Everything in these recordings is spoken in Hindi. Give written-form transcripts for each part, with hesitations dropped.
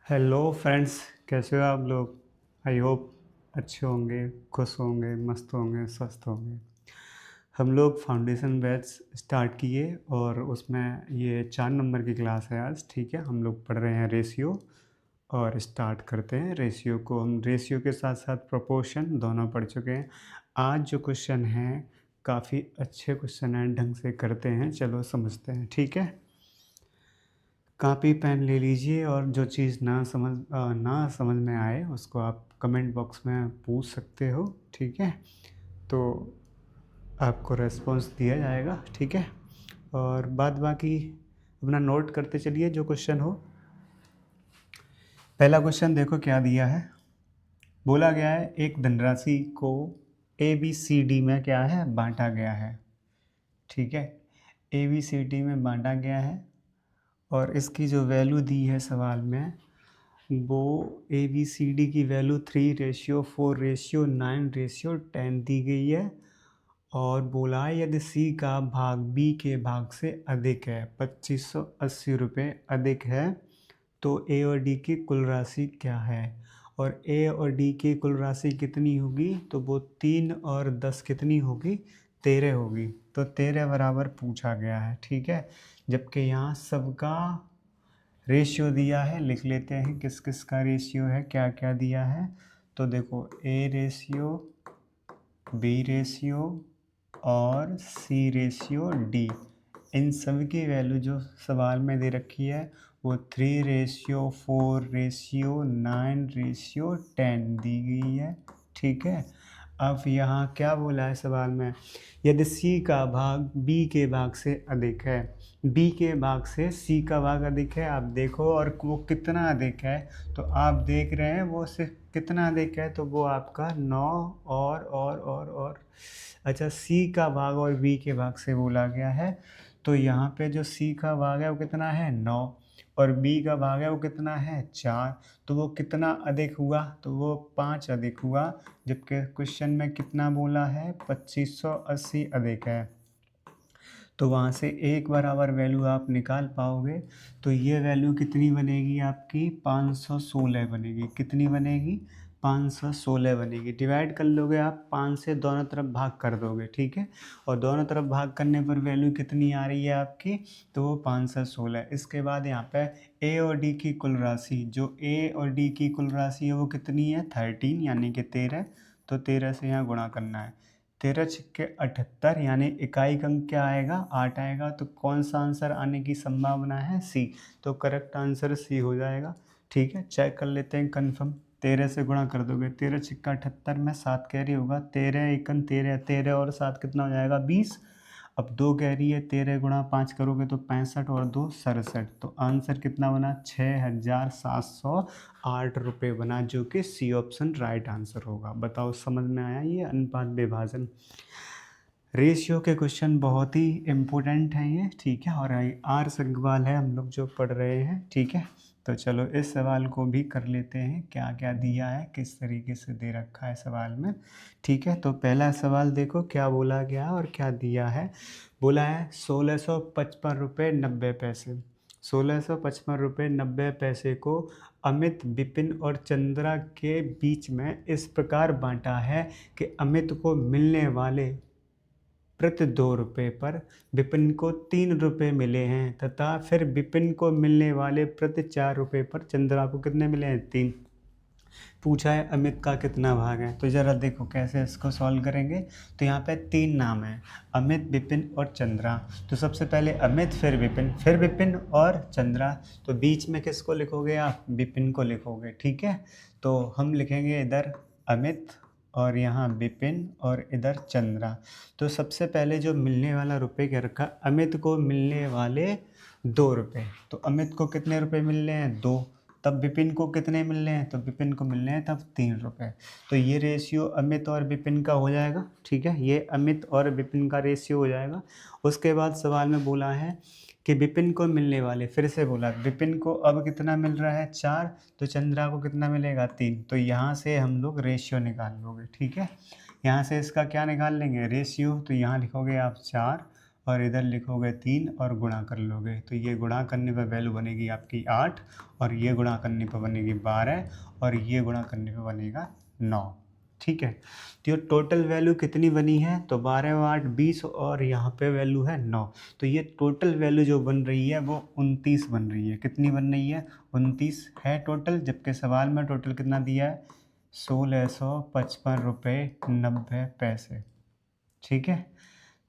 हेलो फ्रेंड्स, कैसे हो आप लोग। आई होप अच्छे होंगे, खुश होंगे, मस्त होंगे, स्वस्थ होंगे। हम लोग फाउंडेशन बैच स्टार्ट किए और उसमें ये 4 नंबर की क्लास है आज। ठीक है, हम लोग पढ़ रहे हैं रेशियो और स्टार्ट करते हैं। रेशियो को हम रेशियो के साथ साथ प्रोपोर्शन दोनों पढ़ चुके हैं। आज जो क्वेश्चन हैं काफ़ी अच्छे क्वेश्चन हैं, ढंग से करते हैं। चलो समझते हैं, ठीक है। कॉपी पेन ले लीजिए और जो चीज़ ना समझ में आए उसको आप कमेंट बॉक्स में पूछ सकते हो, ठीक है। तो आपको रेस्पॉन्स दिया जाएगा, ठीक है। और बाद बाकी अपना नोट करते चलिए जो क्वेश्चन हो। पहला क्वेश्चन देखो क्या दिया है। बोला गया है एक धनराशि को ए बी सी डी में क्या है बांटा गया है, ठीक है। ए बी सी डी में बांटा गया है और इसकी जो वैल्यू दी है सवाल में वो ए बी सी डी की वैल्यू 3:4:9:10 दी गई है। और बोला है यदि सी का भाग बी के भाग से अधिक है, 2580 रुपये अधिक है, तो ए और डी की कुल राशि क्या है। और ए और डी की कुल राशि कितनी होगी, तो वो 3 और 10 कितनी होगी, 13 होगी। तो 13 बराबर पूछा गया है, ठीक है। जबकि यहाँ सबका रेशियो दिया है, लिख लेते हैं किस किस का रेशियो है, क्या क्या दिया है। तो देखो ए रेशियो, बी रेशियो और सी रेशियो डी, इन सभी की वैल्यू जो सवाल में दे रखी है वो 3:4:9:10 दी गई है, ठीक है। अब यहाँ क्या बोला है सवाल में, यदि सी का भाग बी के भाग से अधिक है, बी के भाग से सी का भाग अधिक है, आप देखो, और वो कितना अधिक है, तो आप देख रहे हैं वो सिर्फ कितना अधिक है, तो वो आपका 9 और अच्छा, सी का भाग और बी के भाग से बोला गया है। तो यहाँ पे जो सी का भाग है वो कितना है 9 और बी का भाग है वो कितना है 4, तो वो कितना अधिक हुआ, तो वो 5 अधिक हुआ। जबकि क्वेश्चन में कितना बोला है 2580 अधिक है। तो वहाँ से एक बराबर वैल्यू आप निकाल पाओगे, तो ये वैल्यू कितनी बनेगी आपकी 516 बनेगी। कितनी बनेगी 516 बनेगी। डिवाइड कर लोगे आप 5 से, दोनों तरफ भाग कर दोगे, ठीक है। और दोनों तरफ भाग करने पर वैल्यू कितनी आ रही है आपकी, तो वो 516। इसके बाद यहाँ पे ए और डी की कुल राशि, जो ए और डी की कुल राशि है वो कितनी है 13 यानी कि 13। तो 13 से यहाँ गुणा करना है। 13×6=78 यानी इकाई का अंक क्या आएगा 8 आएगा। तो कौन सा आंसर आने की संभावना है सी, तो करेक्ट आंसर सी हो जाएगा, ठीक है। चेक कर लेते हैं कंफर्म। 13 से गुणा कर दोगे, 13×6=78 में 7 कैरी होगा, 13×1 13, 13 और 7 कितना हो जाएगा 20। अब 2 कैरी है, 13×5 करोगे तो 65 और 2 67। तो आंसर कितना बना 6708 रुपये बना, जो कि सी ऑप्शन राइट आंसर होगा। बताओ समझ में आया ये अनुपात विभाजन। रेशियो के क्वेश्चन बहुत ही इम्पोर्टेंट हैं ये, ठीक है। और आर सवाल है हम लोग जो पढ़ रहे हैं, ठीक है। तो चलो इस सवाल को भी कर लेते हैं, क्या क्या दिया है, किस तरीके से दे रखा है सवाल में, ठीक है। तो पहला सवाल देखो क्या बोला गया और क्या दिया है। बोला है 1655 रुपये 90 पैसे। 1655 रुपये 90 पैसे को अमित, विपिन और चंद्रा के बीच में इस प्रकार बांटा है कि अमित को मिलने वाले प्रति 2 रुपये पर विपिन को 3 रुपये मिले हैं, तथा फिर विपिन को मिलने वाले प्रति 4 रुपये पर चंद्रा को कितने मिले हैं 3। पूछा है अमित का कितना भाग है। तो ज़रा देखो कैसे इसको सॉल्व करेंगे। तो यहाँ पे 3 नाम है, अमित, विपिन और चंद्रा। तो सबसे पहले अमित, फिर विपिन और चंद्रा। तो बीच में किसको लिखोगे आप, विपिन को लिखोगे, ठीक है। तो हम लिखेंगे इधर अमित और यहाँ विपिन और इधर चंद्रा। तो सबसे पहले जो मिलने वाला रुपये क्या रखा, अमित को मिलने वाले 2 रुपये। तो अमित को कितने रुपये मिल रहे हैं 2। तब विपिन को कितने मिल रहे हैं, तो विपिन को मिल रहे हैं तब 3 रुपये। तो ये रेशियो अमित और विपिन का हो जाएगा, ठीक है। ये अमित और विपिन का रेशियो हो जाएगा। उसके बाद सवाल में बोला है कि विपिन को मिलने वाले, फिर से बोला विपिन को अब कितना मिल रहा है 4, तो चंद्रा को कितना मिलेगा 3। तो यहाँ से हम लोग रेशियो निकाल लोगे, ठीक है। यहाँ से इसका क्या निकाल लेंगे रेशियो। तो यहाँ लिखोगे आप 4 और इधर लिखोगे 3 और गुणा कर लोगे, तो ये गुणा करने पर वैल्यू बनेगी आपकी 8, और ये गुणा करने पर बनेगी 12, और ये गुणा करने पर बनेगा 9। ठीक है, तो ये टोटल वैल्यू कितनी बनी है, तो 12 और 8 20, और यहाँ पे वैल्यू है 9। तो ये टोटल वैल्यू जो बन रही है वो 29 बन रही है। कितनी बन रही है, 29 है टोटल, जबकि सवाल में टोटल कितना दिया है, 1655 रुपये 90 पैसे। ठीक है,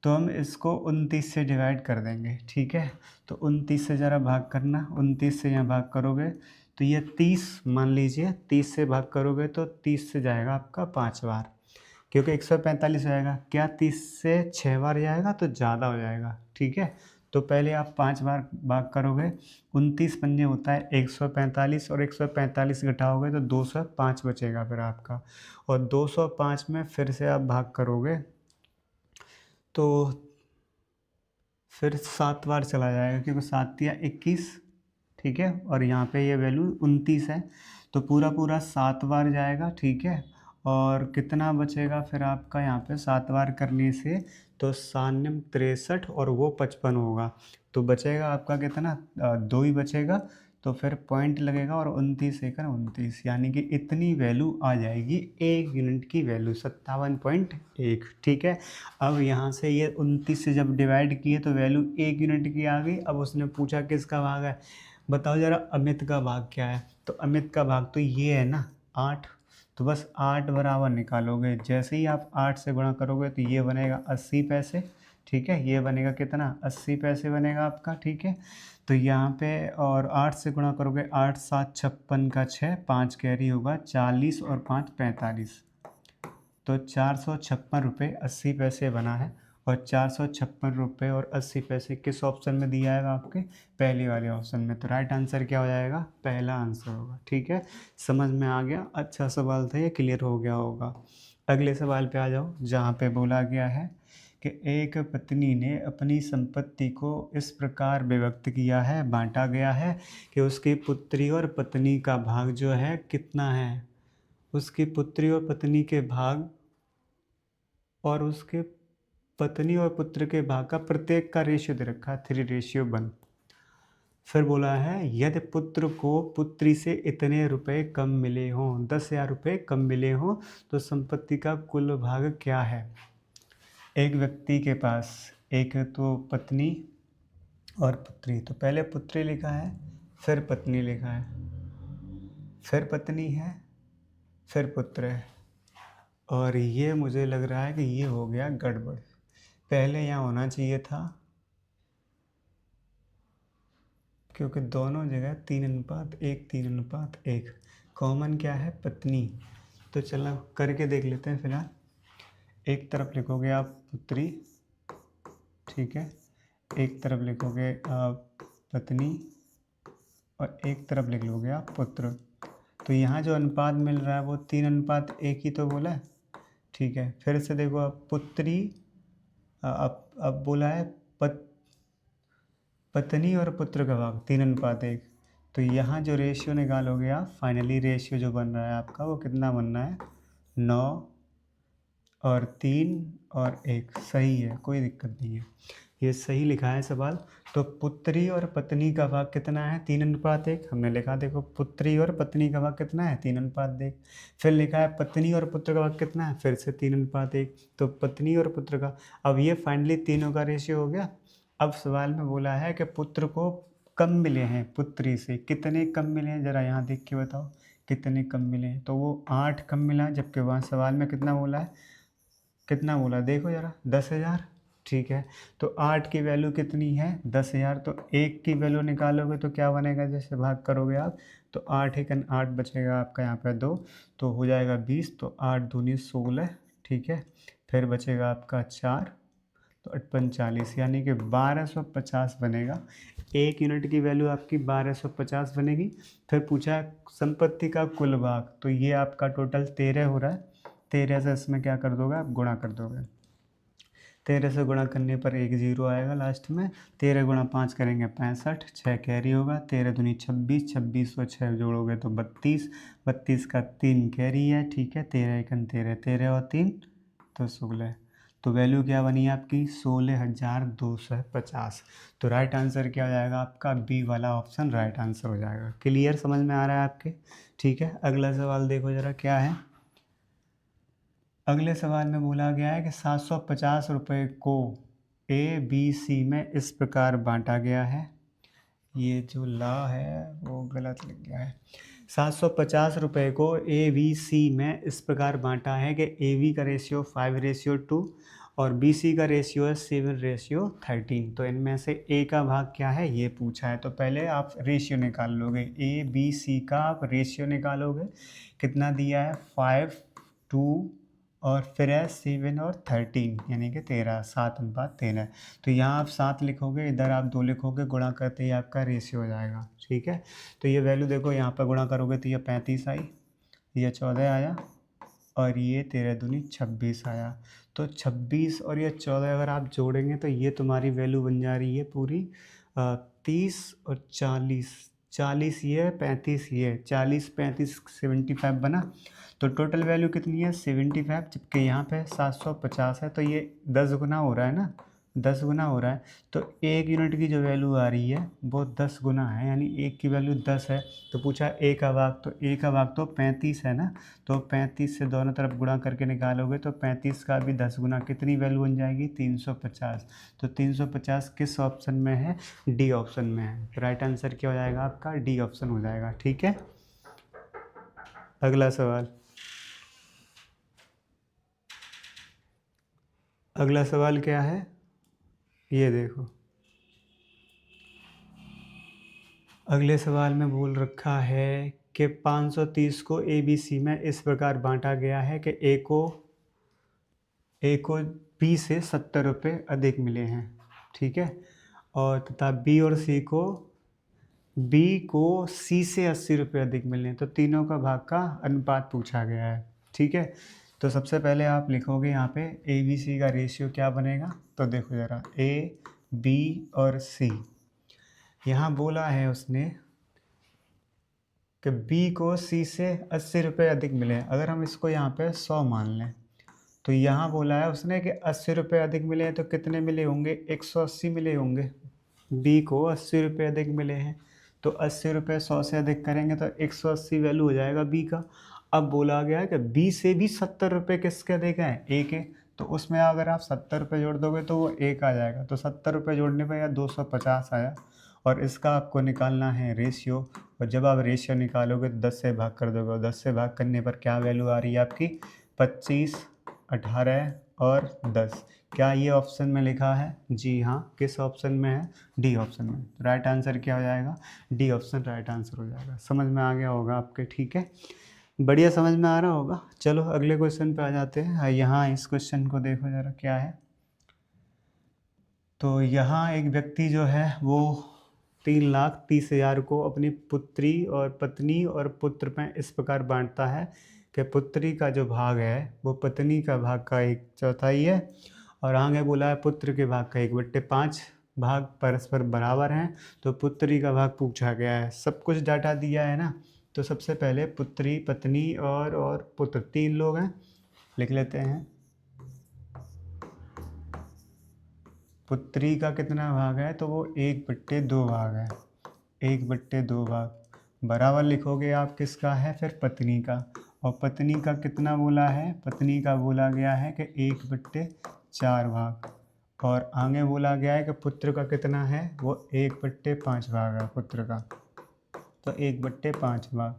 तो हम इसको 29 से डिवाइड कर देंगे। ठीक है, तो 29 से ज़रा भाग करना, 29 से यहाँ भाग करोगे तो ये 30 मान लीजिए, 30 से भाग करोगे तो 30 से जाएगा आपका 5 बार, क्योंकि 145 आएगा। क्या 30 से 6 बार जाएगा तो ज़्यादा हो जाएगा। ठीक है, तो पहले आप 5 बार भाग करोगे, 29 पंजे होता है 145, और 145 घटाओगे तो 205 बचेगा फिर आपका, और 205 में फिर से आप भाग करोगे तो फिर 7 बार चला जाएगा, क्योंकि 7 या 21। ठीक है, और यहाँ पे ये वैल्यू 29 है, तो पूरा पूरा 7 बार जाएगा। ठीक है, और कितना बचेगा फिर आपका यहाँ पे 7 बार करने से, तो 93 और वो 55 होगा, तो बचेगा आपका कितना, 2 ही बचेगा। तो फिर पॉइंट लगेगा, और 29 एकड़ 29, यानी कि इतनी वैल्यू आ जाएगी 1 यूनिट की वैल्यू 57.1। ठीक है, अब यहाँ से ये 29 से जब डिवाइड किए तो वैल्यू 1 यूनिट की आ गई। अब उसने पूछा किसका भाग है, बताओ ज़रा अमित का भाग क्या है, तो अमित का भाग तो ये है ना 8, तो बस 8 बराबर निकालोगे। जैसे ही आप 8 से गुणा करोगे तो ये बनेगा 80 पैसे। ठीक है, ये बनेगा कितना, 80 पैसे बनेगा आपका। ठीक है, तो यहाँ पे और 8 से गुणा करोगे, 8 7 56 का 6, 5 कैरी होगा 40, और 5 45, तो 456 रुपये 80 पैसे बना है। और 456 रुपये और 80 पैसे किस ऑप्शन में दिया है आपके, पहले वाले ऑप्शन में। तो राइट आंसर क्या हो जाएगा, पहला आंसर होगा। ठीक है, समझ में आ गया, अच्छा सवाल था ये, क्लियर हो गया होगा। अगले सवाल पे आ जाओ, जहाँ पे बोला गया है कि एक पत्नी ने अपनी संपत्ति को इस प्रकार विभक्त किया है, बांटा गया है कि उसकी पुत्री और पत्नी का भाग जो है कितना है, उसकी पुत्री और पत्नी के भाग और उसके पत्नी और पुत्र के भाग का प्रत्येक का रेशियो दे रखा है 3:1। फिर बोला है यदि पुत्र को पुत्री से इतने रुपए कम मिले हों, 10,000 रुपये कम मिले हों, तो संपत्ति का कुल भाग क्या है। एक व्यक्ति के पास एक तो पत्नी और पुत्री, तो पहले पुत्री लिखा है, फिर पत्नी लिखा है, फिर पत्नी है, फिर पुत्र है, और ये मुझे लग रहा है कि ये हो गया गड़बड़। पहले यहाँ होना चाहिए था, क्योंकि दोनों जगह 3:1, 3:1, कॉमन क्या है, पत्नी। तो चलो करके देख लेते हैं फिलहाल। एक तरफ लिखोगे आप पुत्री, ठीक है, एक तरफ लिखोगे पत्नी, और एक तरफ लिख लोगे आप पुत्र। तो यहाँ जो अनुपात मिल रहा है वो 3:1 ही तो बोला है। ठीक है, फिर से देखो आप पुत्री, अब बोला है पत्नी और पुत्र का भाग 3:1, तो यहाँ जो रेशियो निकालोगे आप, फाइनली रेशियो जो बन रहा है आपका वो कितना बनना है, 9 और 3 और 1। सही है, कोई दिक्कत नहीं है, ये सही लिखा है सवाल। तो पुत्री और पत्नी का भाग कितना है, 3:1 हमने लिखा। देखो पुत्री और पत्नी का भाग कितना है, 3:1। फिर लिखा है पत्नी और पुत्र का भाग कितना है, फिर से 3:1। तो पत्नी और पुत्र का, अब ये फाइनली तीनों का रेशियो हो गया। अब सवाल में बोला है कि पुत्र को कम मिले हैं पुत्री से, कितने कम मिले हैं, ज़रा यहाँ देख के बताओ कितने कम मिले हैं। तो वो 8 कम मिला है, जबकि वहाँ सवाल में कितना बोला है, कितना बोला देखो ज़रा, 10,000। ठीक है, तो 8 की वैल्यू कितनी है, 10,000। तो 1 की वैल्यू निकालोगे तो क्या बनेगा, जैसे भाग करोगे आप तो 8 एक 8 बचेगा आपका यहाँ पे 2, तो हो जाएगा 20। तो 8 दूनी 16। ठीक है, फिर बचेगा आपका 4, तो 8 40, यानी कि 1250 बनेगा। 1 यूनिट की वैल्यू आपकी 1250 बनेगी। फिर पूछा संपत्ति का कुल भाग, तो ये आपका टोटल 13 हो रहा है। 13 से इसमें क्या कर दोगे आप, गुणा कर दोगे। 13 से गुणा करने पर 1 0 आएगा लास्ट में। 13 गुणा 5 करेंगे 65, 6 कैरी होगा, 13 दूनी 26, 26 और 6 जोड़ोगे तो 32, 32 का 3 कैरी है। ठीक है, 13 1 13, 13 और 3 तो 16। तो वैल्यू क्या बनी आपकी 16,250। तो राइट आंसर क्या हो जाएगा आपका बी वाला ऑप्शन राइट आंसर हो जाएगा। क्लियर, समझ में आ रहा है आपके? ठीक है, अगला सवाल देखो ज़रा क्या है। अगले सवाल में बोला गया है कि 750 रुपये को ए बी सी में इस प्रकार बांटा गया है। ये जो ला है वो गलत लिख गया है। 750 रुपये को ए बी सी में इस प्रकार बांटा है कि ए बी का रेशियो 5:2 और बी सी का रेशियो है 7:13। तो इनमें से ए का भाग क्या है ये पूछा है। तो पहले आप रेशियो निकाल लोगे, ए बी सी का आप रेशियो निकालोगे। कितना दिया है 5, 2 और फिर है 7 और 13 यानी कि 13, 7:13। तो यहाँ आप 7 लिखोगे, इधर आप 2 लिखोगे, गुणा करते ही आपका रेशियो हो जाएगा। ठीक है, तो ये वैल्यू देखो यहाँ पर गुणा करोगे तो ये 35 आई, ये 14 आया और ये 13 दूनी 26 आया। तो 26 और ये 14 अगर आप जोड़ेंगे तो ये तुम्हारी वैल्यू बन जा रही है पूरी 30 और 40, 40 ये 35 ये 40 35 75 बना। तो टोटल वैल्यू कितनी है 75, जबकि यहाँ पे 750 है। तो ये 10 गुना हो रहा है ना, 10 गुना हो रहा है। तो 1 यूनिट की जो वैल्यू आ रही है वो 10 गुना है, यानी 1 की वैल्यू 10 है। तो पूछा ए का भाग, तो ए का भाग तो 35 है ना, तो 35 से दोनों तरफ गुणा करके निकालोगे तो 35 का भी 10 गुना, कितनी वैल्यू बन जाएगी 350। तो 350 किस ऑप्शन में है, डी ऑप्शन में है। राइट आंसर क्या हो जाएगा आपका, डी ऑप्शन हो जाएगा। ठीक है, अगला सवाल। अगला सवाल क्या है ये देखो। अगले सवाल में बोल रखा है कि 530 को ए बी सी में इस प्रकार बांटा गया है कि ए को बी से 70 रुपये अधिक मिले हैं। ठीक है, और तथा बी और सी को सी से 80 रुपये अधिक मिले हैं। तो तीनों का भाग का अनुपात पूछा गया है। ठीक है, तो सबसे पहले आप लिखोगे यहाँ पे ए बी सी का रेशियो क्या बनेगा। तो देखो ज़रा, ए बी और सी, यहाँ बोला है उसने कि बी को सी से 80 रुपये अधिक मिले। अगर हम इसको यहाँ पे 100 मान लें, तो यहाँ बोला है उसने कि 80 रुपये अधिक मिले हैं, तो कितने मिले होंगे 180 मिले होंगे। बी को 80 रुपये अधिक मिले हैं, तो 80 रुपये 100 से अधिक करेंगे तो 180 वैल्यू हो जाएगा बी का। अब बोला गया है कि बी से भी 70 रुपये किसके अधिक हैं, ए के। तो उसमें अगर आप 70 रुपये जोड़ दोगे तो वो एक आ जाएगा। तो 70 रुपये जोड़ने पर या 250 आया, और इसका आपको निकालना है रेशियो। और जब आप रेशियो निकालोगे तो 10 से भाग कर दोगे, और 10 से भाग करने पर क्या वैल्यू आ रही है आपकी 25, 18 और 10। क्या ये ऑप्शन में लिखा है? जी हाँ, किस ऑप्शन में है, डी ऑप्शन में। राइट आंसर क्या हो जाएगा, डी ऑप्शन राइट आंसर हो जाएगा। समझ में आ गया होगा आपके? ठीक है, बढ़िया, समझ में आ रहा होगा। चलो अगले क्वेश्चन पे आ जाते हैं। यहाँ इस क्वेश्चन को देखो ज़रा क्या है। तो यहाँ एक व्यक्ति जो है वो 3,30,000 को अपनी पुत्री और पत्नी और पुत्र में इस प्रकार बांटता है कि पुत्री का जो भाग है वो पत्नी का भाग का 1/4 है, और आगे बोला है पुत्र के भाग का 1/5 भाग परस्पर बराबर हैं। तो पुत्री का भाग पूछा गया है, सब कुछ डाटा दिया है ना। तो सबसे पहले पुत्री, पत्नी और पुत्र, 3 लोग हैं, लिख लेते हैं। पुत्री का कितना भाग है, तो वो 1/2 भाग है, 1/2 भाग बराबर लिखोगे आप किसका है, फिर पत्नी का। और पत्नी का कितना बोला है, पत्नी का बोला गया है कि 1/4 भाग, और आगे बोला गया है कि पुत्र का कितना है, वो 1/5 भाग है पुत्र का, तो 1/5 भाग।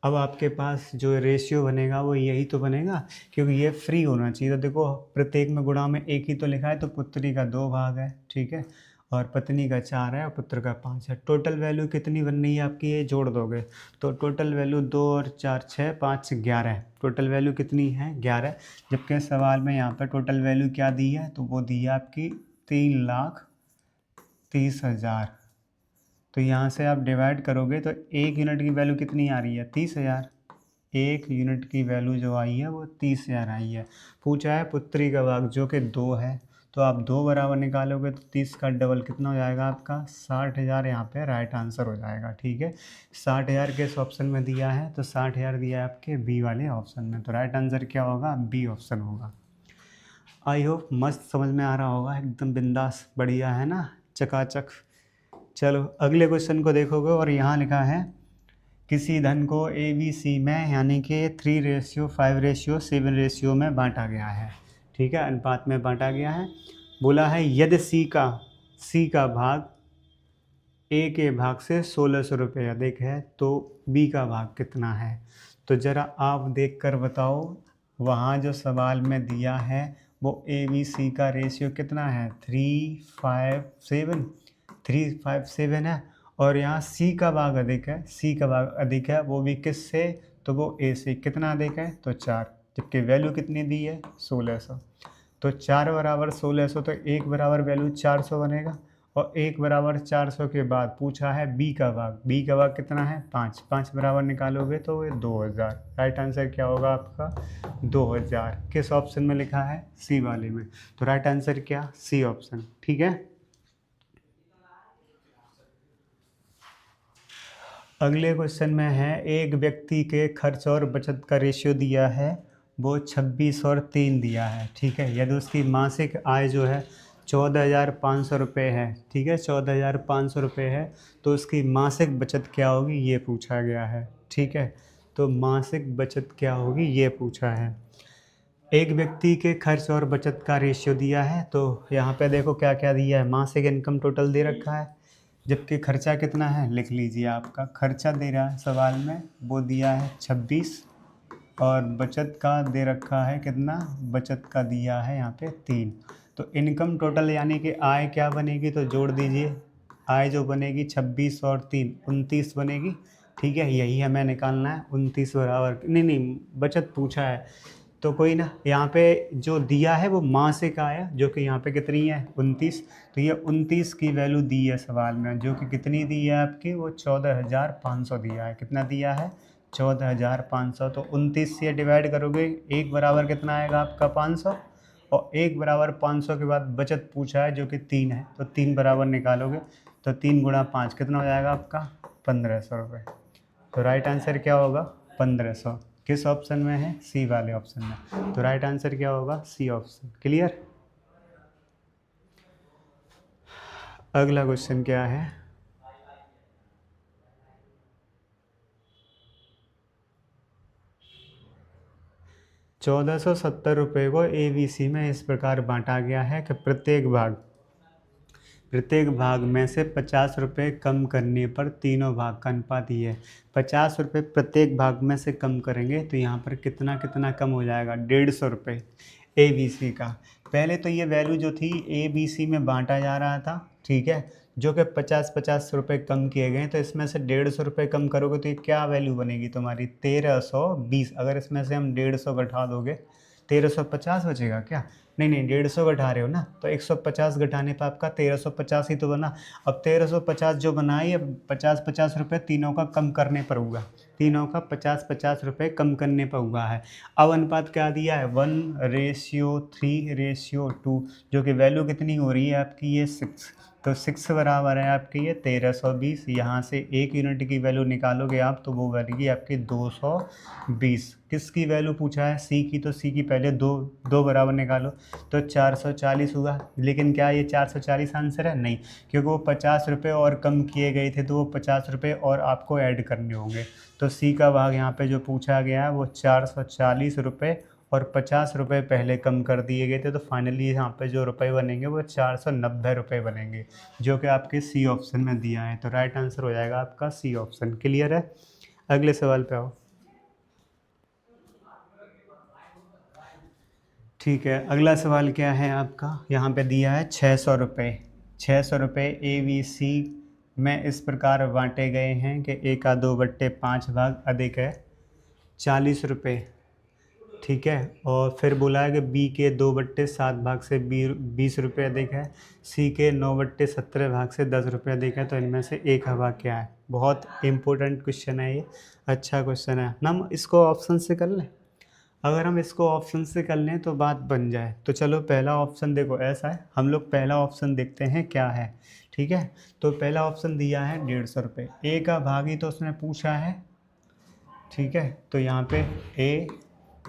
अब आपके पास जो रेशियो बनेगा वो यही तो बनेगा, क्योंकि ये फ्री होना चाहिए। तो देखो प्रत्येक में गुणा में 1 ही तो लिखा है, तो पुत्री का 2 भाग है, ठीक है, और पत्नी का 4 है और पुत्र का 5 है। टोटल वैल्यू कितनी बन रही है आपकी, ये जोड़ दोगे तो टोटल वैल्यू 2 और 4 6 5 11। टोटल वैल्यू कितनी है 11, जबकि सवाल में यहाँ पर टोटल वैल्यू क्या दी है, तो वो दी है आपकी 3,30,000। तो यहाँ से आप डिवाइड करोगे तो 1 यूनिट की वैल्यू कितनी आ रही है 30,000। 1 यूनिट की वैल्यू जो आई है वो 30,000 आई है। पूछा है पुत्री का भाग जो कि 2 है, तो आप 2 बराबर निकालोगे तो 30 का डबल कितना हो जाएगा आपका 60,000। यहाँ पे राइट आंसर हो जाएगा। ठीक है, 60,000 किस ऑप्शन में दिया है, तो 60,000 दिया है आपके बी वाले ऑप्शन में। तो राइट आंसर क्या होगा, बी ऑप्शन होगा। आई होप मस्त समझ में आ रहा होगा, एकदम बिंदास, बढ़िया है ना, चकाचक। चलो अगले क्वेश्चन को देखोगे और यहाँ लिखा है किसी धन को ए बी सी में यानी कि 3:5:7 में बांटा गया है। ठीक है, अनुपात में बांटा गया है। बोला है यदि सी का भाग ए के भाग से 1600 रुपये अधिक है तो बी का भाग कितना है। तो ज़रा आप देख कर बताओ, वहाँ जो सवाल में दिया है वो ए बी सी का रेशियो कितना है, 3:5:7 है, और यहाँ सी का भाग अधिक है, सी का भाग अधिक है, वो भी किससे, तो वो ए से। कितना अधिक है, तो 4, जबकि वैल्यू कितनी दी है, 1600। तो 4 बराबर 1600, तो 1 बराबर वैल्यू 400 बनेगा, और 1 बराबर 400 के बाद पूछा है बी का भाग, बी का भाग कितना है, 5 बराबर निकालोगे तो ये 2000। राइट आंसर क्या होगा आपका, 2000। किस ऑप्शन में लिखा है, सी वाले में। तो राइट आंसर क्या, सी ऑप्शन। ठीक है, अगले क्वेश्चन में है एक व्यक्ति के खर्च और बचत का रेशियो दिया है, वो 26 और 3 दिया है। ठीक है, यदि उसकी मासिक आय जो है 14,500 रुपये है, ठीक है, 14,500 रुपये है, तो उसकी मासिक बचत क्या होगी, ये पूछा गया है। ठीक है, तो मासिक बचत क्या होगी, ये पूछा है। एक व्यक्ति के खर्च और बचत का रेशियो दिया है, तो यहाँ पे देखो क्या क्या दिया है, मासिक इनकम टोटल दे रखा है, जबकि खर्चा कितना है, लिख लीजिए। आपका खर्चा दे रहा है सवाल में, वो दिया है 26, और बचत का दे रखा है कितना, बचत का दिया है यहाँ पे 3। तो इनकम टोटल यानी कि आय क्या बनेगी, तो जोड़ दीजिए, आय जो बनेगी 26 और 3 29 बनेगी। ठीक है, यही हमें निकालना है, 29 बराबर, नहीं बचत पूछा है तो कोई ना, यहाँ पे जो दिया है वो मासिक आय जो कि यहाँ पे कितनी है, 29। तो ये 29 की वैल्यू दी है सवाल में, जो कि कितनी दी है आपकी, वो 14,500 दिया है। कितना दिया है, 14,500। तो 29 से डिवाइड करोगे, 1 बराबर कितना आएगा आपका, 500, और 1 बराबर 500 के बाद बचत पूछा है जो कि 3 है, तो 3 बराबर निकालोगे, तो 3 गुणा 5 कितना हो जाएगा आपका, 1500 रुपये। तो राइट आंसर क्या होगा, 1500। किस ऑप्शन में है, सी वाले ऑप्शन में। तो राइट आंसर क्या होगा, सी ऑप्शन। क्लियर। अगला क्वेश्चन क्या है, 1470 रुपये को ए बी सी में इस प्रकार बांटा गया है कि प्रत्येक भाग में से 50 रुपये कम करने पर तीनों भाग का अनुपात ये है। 50 रुपये प्रत्येक भाग में से कम करेंगे तो यहाँ पर कितना कितना कम हो जाएगा, 150 रुपये ए बी सी का। पहले तो ये वैल्यू जो थी ए बी सी में बांटा जा रहा था, ठीक है, जो कि 50 रुपये कम किए गए, तो इसमें से 150 रुपये कम करोगे तो ये क्या वैल्यू बनेगी तुम्हारी, 1320। अगर इसमें से हम 150 घटा दोगे, 1350 बचेगा क्या, नहीं 150 घटा रहे हो ना, तो 150 घटाने पर आपका 1350 ही तो बना। अब 1350 जो बना है, 50 रुपये तीनों का कम करने पर हुआ, तीनों का 50 रुपये कम करने पर हुआ है। अब अनुपात क्या दिया है, 1:3:2, जो कि वैल्यू कितनी हो रही है आपकी, ये 6। तो 6 बराबर है आपकी ये 1320। यहाँ से 1 यूनिट की वैल्यू निकालोगे आप, तो वो बनेगी आपकी 220। किसकी वैल्यू पूछा है, सी की, तो सी की पहले दो बराबर निकालो, तो 440 हुआ। लेकिन क्या ये 440 आंसर है, नहीं, क्योंकि वो 50 रुपये और कम किए गए थे, तो वो 50 रुपये और आपको ऐड करने होंगे। तो सी का भाग यहाँ पे जो पूछा गया है वो 440 रुपये, और 50 रुपये पहले कम कर दिए गए थे, तो फाइनली यहाँ पे जो रुपए बनेंगे वो 490 रुपये बनेंगे, जो कि आपके सी ऑप्शन में दिया है। तो राइट आंसर हो जाएगा आपका सी ऑप्शन। क्लियर है, अगले सवाल पे आओ। ठीक है, अगला सवाल क्या है आपका, यहाँ पे दिया है 600 रुपये। 600 रुपये ए बी सी में इस प्रकार बांटे गए हैं कि ए का 2/5 भाग अधिक है 40 रुपये। ठीक है, और फिर बोला है कि बी के 2/7 भाग से 20 रुपये अधिक है, सी के 9/17 भाग से 10 रुपये अधिक है, तो इनमें से ए का भाग क्या है। बहुत इंपॉर्टेंट क्वेश्चन है ये, अच्छा क्वेश्चन है। हम इसको ऑप्शन से कर लें, अगर हम इसको ऑप्शन से कर लें तो बात बन जाए। तो चलो पहला ऑप्शन देखो ऐसा है, हम लोग पहला ऑप्शन देखते हैं क्या है। ठीक है, तो पहला ऑप्शन दिया है 150 रुपये, ए का भाग ही तो उसने पूछा है। ठीक है, तो यहाँ पे ए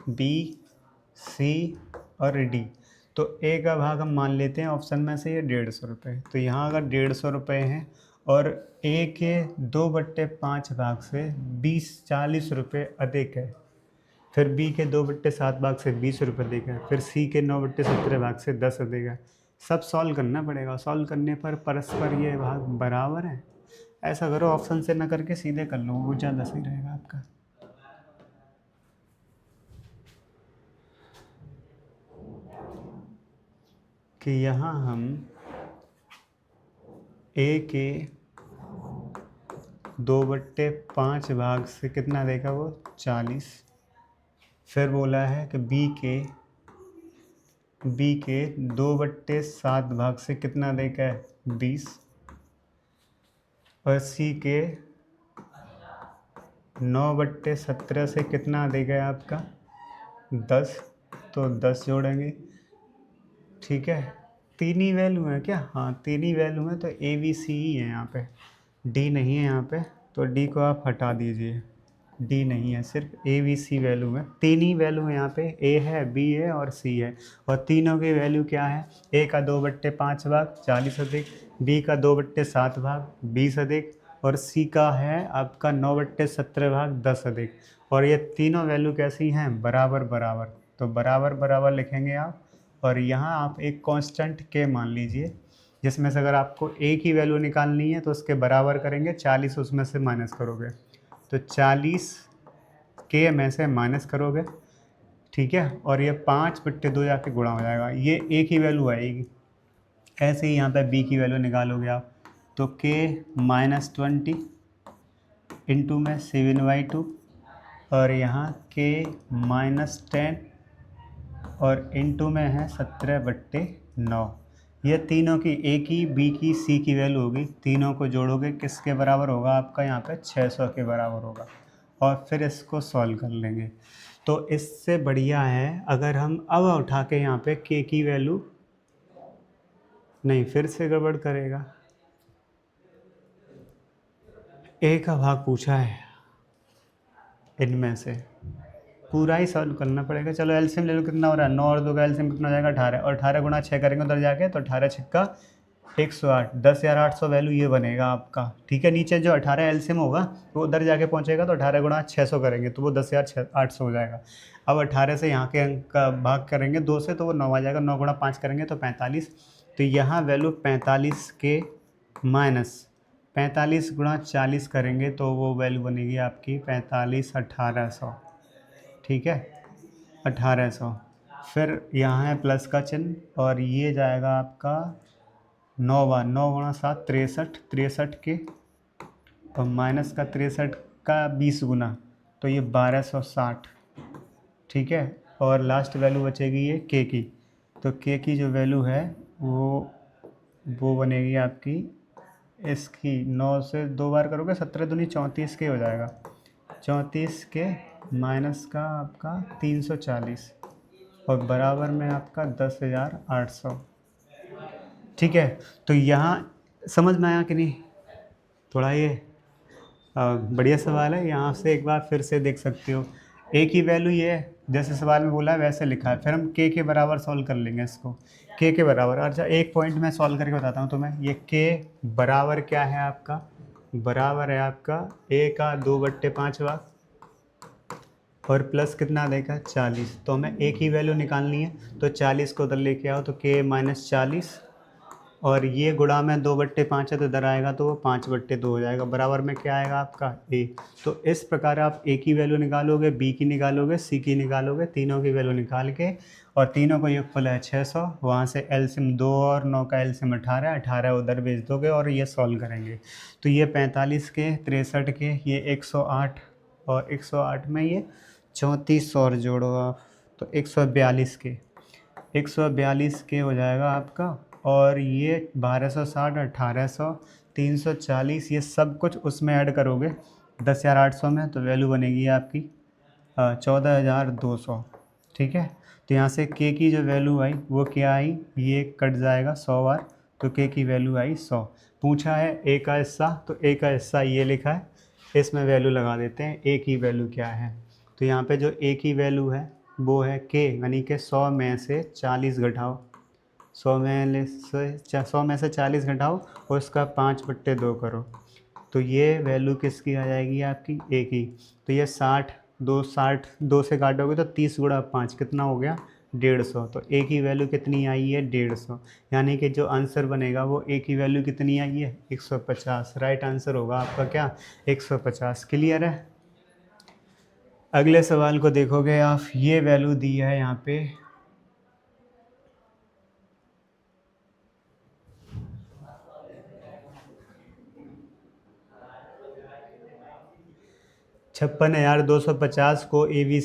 बी सी और डी, तो ए का भाग हम मान लेते हैं ऑप्शन में से ये 150 रुपये। तो यहाँ अगर 150 रुपये हैं और ए के 2/5 भाग से 40 रुपये अधिक है, फिर बी के 2/7 भाग से 20 रुपये अधिक है, फिर सी के 9/17 भाग से 10 अधिक है। सब सॉल्व करना पड़ेगा। सॉल्व करने पर परस्पर ये भाग बराबर है। ऐसा करो, ऑप्शन से ना करके सीधे कर लो, वो ज़्यादा सही रहेगा आपका। कि यहाँ हम ए के 2/5 भाग से कितना देगा वो 40, फिर बोला है कि बी के 2/7 भाग से कितना देगा है 20, और सी के 9/17 से कितना देगा आपका 10, तो 10 जोड़ेंगे। ठीक है, तीन ही वैल्यू है क्या? हाँ, तीन ही वैल्यू है, तो ए बी सी ही है यहाँ पे, डी नहीं है यहाँ पे, तो डी को आप हटा दीजिए। डी नहीं है, सिर्फ ए बी सी वैल्यू है। तीन ही वैल्यू है यहाँ पे, ए है, बी है और सी है, और तीनों की वैल्यू क्या है? ए का 2/5 भाग 40 अधिक, बी का 2/7 भाग 20 अधिक, और सी का है आपका 9/17 भाग 10 अधिक। और ये तीनों वैल्यू कैसी हैं? बराबर बराबर। तो बराबर बराबर लिखेंगे आप, और यहाँ आप एक कांस्टेंट के मान लीजिए, जिसमें से अगर आपको ए की वैल्यु निकालनी है तो उसके बराबर करेंगे, 40 उसमें से माइनस करोगे, तो 40 के में से माइनस करोगे। ठीक है, और ये 5/2 जाके गुणा हो जाएगा, ये ए की वैल्यू आएगी। ऐसे ही यहाँ पे बी की वैल्यू निकालोगे आप, तो के -20 इंटू में 7/2, और यहाँ के -10 और इंटू में है 17/9। ये तीनों की, ए की, बी की, सी की वैल्यू होगी। तीनों को जोड़ोगे किसके बराबर होगा आपका? यहाँ पे 600 के बराबर होगा। और फिर इसको सॉल्व कर लेंगे। तो इससे बढ़िया है अगर हम अब उठा के यहाँ पे के की वैल्यू, नहीं फिर से गड़बड़ करेगा, ए का भाग पूछा है, इनमें से पूरा ही सॉल्व करना पड़ेगा। चलो एलसीएम ले लो, कितना हो रहा है? 9 और 2 का एलसीएम कितना हो जाएगा? 18, और 18 गुणा 6 करेंगे उधर जाके, तो 18 छक्का 108, 10,800 वैल्यू ये बनेगा आपका। ठीक है, नीचे जो 18 एलसीएम होगा वो उधर जाके पहुंचेगा, तो 18 गुणा 600 करेंगे तो वो 10,800 हो जाएगा। अब 18 से यहाँ के अंक का भाग करेंगे 2 से, तो वो 9 आ जाएगा। 9 गुणा 5 करेंगे तो 45, तो यहाँ वैल्यू 45 के माइनस 45 गुणा 40 करेंगे तो वो वैल्यू बनेगी आपकी 45 1800। ठीक है, 1800। फिर यहाँ है प्लस का चिन्ह, और ये जाएगा आपका 9 बार 9 गुणा 7 63, 63 के, और माइनस का 63 का 20 गुना, तो ये 1260। ठीक है, और लास्ट वैल्यू बचेगी ये के की, तो के की जो वैल्यू है वो बनेगी आपकी, इसकी 9 से 2 बार करोगे 17 दूनी 34 के हो जाएगा, 34 के माइनस का आपका 340, और बराबर में आपका 10,800। ठीक है, तो यहाँ समझ में आया कि नहीं? थोड़ा ये बढ़िया सवाल है। यहाँ से एक बार फिर से देख सकते हो, ए की वैल्यू ये है, जैसे सवाल में बोला है वैसे लिखा है। फिर हम के बराबर सॉल्व कर लेंगे इसको, के बराबर। अच्छा, एक पॉइंट मैं सॉल्व करके बताता हूँ तुम्हें। ये के बराबर क्या है आपका? बराबर है आपका ए का 2/5 भाग, और प्लस कितना देगा 40। तो हमें ए की वैल्यू निकालनी है, तो 40 को उधर लेके आओ, तो के -40, और ये गुणा में 2/5 है तो इधर आएगा, तो वो 5/2 हो जाएगा। बराबर में क्या आएगा आपका? ए। तो इस प्रकार आप ए की वैल्यू निकालोगे, बी की निकालोगे, सी की निकालोगे, तीनों की वैल्यू निकाल के, और तीनों को योगफल है 600, वहाँ से एलसीएम 2 और 9 का एलसीएम 18, 18 उधर भेज दोगे और ये सॉल्व करेंगे। तो ये 45 के 63 के, ये 108, और 108 में ये 34 और जोड़ो आप, तो 142 के, 142 के हो जाएगा आपका। और ये 1260, 1800, 340, ये सब कुछ उसमें ऐड करोगे 10,800 में, तो वैल्यू बनेगी आपकी 14,200। ठीक है, तो यहाँ से के की जो वैल्यू आई वो क्या आई? ये कट जाएगा 100 बार, तो के की वैल्यू आई 100। पूछा है ए का हिस्सा, तो ए का हिस्सा ये लिखा है, इसमें वैल्यू लगा देते हैं ए की वैल्यू क्या है। तो यहाँ पे जो ए की वैल्यू है वो है के, यानी कि 100 में से 40 घटाओ, 100 में से 40 घटाओ और उसका 5/2 करो, तो ये वैल्यू किसकी आ जाएगी आपकी, ए की। तो ये 60 2 से काटोगे तो 30 गुणा 5 कितना हो गया, 150। तो ए की वैल्यू कितनी आई है, 150, यानी कि जो आंसर बनेगा वो ए की वैल्यू कितनी आई है, 150। राइट आंसर होगा आपका क्या, 150। क्लियर है। अगले सवाल को देखोगे आप, ये वैल्यू दी है यहाँ पे 56,250 को ए बी